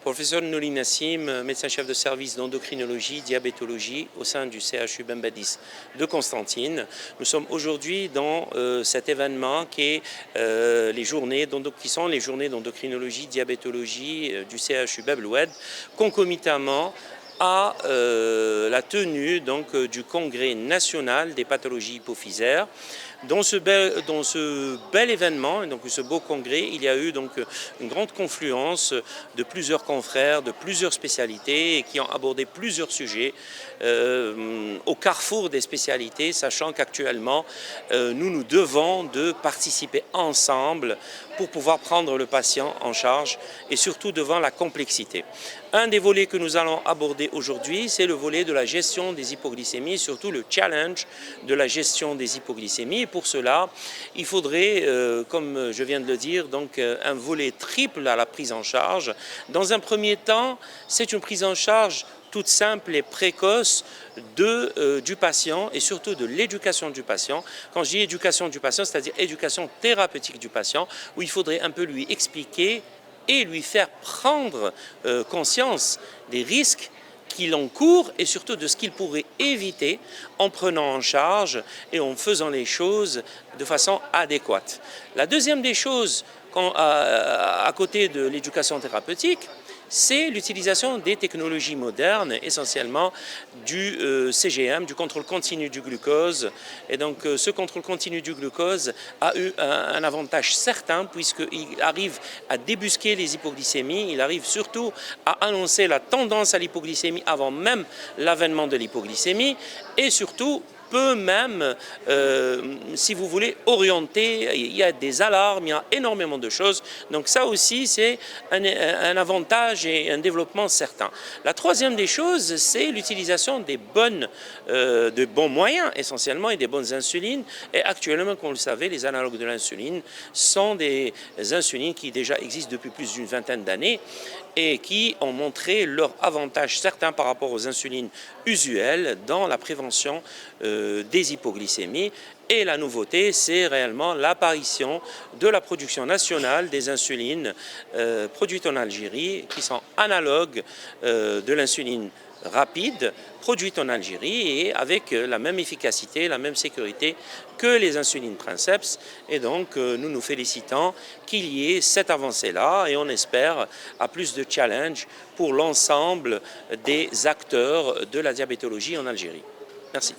Professeur Nouri Nassim, médecin-chef de service d'endocrinologie, diabétologie au sein du CHU Bembadis de Constantine. Nous sommes aujourd'hui dans cet événement qui est qui sont les journées d'endocrinologie, diabétologie du CHU Bebloued, concomitamment à la tenue du congrès national des pathologies hypophysaires. Dans ce bel événement, donc ce beau congrès, il y a eu une grande confluence de plusieurs confrères, de plusieurs spécialités et qui ont abordé plusieurs sujets au carrefour des spécialités, sachant qu'actuellement nous devons de participer ensemble pour pouvoir prendre le patient en charge et surtout devant la complexité. Un des volets que nous allons aborder aujourd'hui, c'est le volet de la gestion des hypoglycémies, surtout le challenge de la gestion des hypoglycémies. Et pour cela, il faudrait, comme je viens de le dire, un volet triple à la prise en charge. Dans un premier temps, c'est une prise en charge toute simple et précoce du patient et surtout de l'éducation du patient. Quand je dis éducation du patient, c'est-à-dire éducation thérapeutique du patient, où il faudrait un peu lui expliquer et lui faire prendre conscience des risques qu'il encourt et surtout de ce qu'il pourrait éviter en prenant en charge et en faisant les choses de façon adéquate. La deuxième des choses, à côté de l'éducation thérapeutique, c'est l'utilisation des technologies modernes, essentiellement du CGM, du contrôle continu du glucose. Et donc ce contrôle continu du glucose a eu un avantage certain puisqu'il arrive à débusquer les hypoglycémies, il arrive surtout à annoncer la tendance à l'hypoglycémie avant même l'avènement de l'hypoglycémie et surtout peut même, si vous voulez, orienter. Il y a des alarmes, il y a énormément de choses. Donc ça aussi, c'est un avantage et un développement certain. La troisième des choses, c'est l'utilisation de bons moyens, essentiellement, et des bonnes insulines. Et actuellement, comme vous le savez, les analogues de l'insuline sont des insulines qui déjà existent depuis plus d'une vingtaine d'années et qui ont montré leur avantage certain par rapport aux insulines usuelles dans la prévention des hypoglycémies. Et la nouveauté, c'est réellement l'apparition de la production nationale des insulines produites en Algérie, qui sont analogues de l'insuline rapide, produite en Algérie et avec la même efficacité, la même sécurité que les insulines Princeps. Et donc, nous nous félicitons qu'il y ait cette avancée-là et on espère à plus de challenge pour l'ensemble des acteurs de la diabétologie en Algérie. Merci.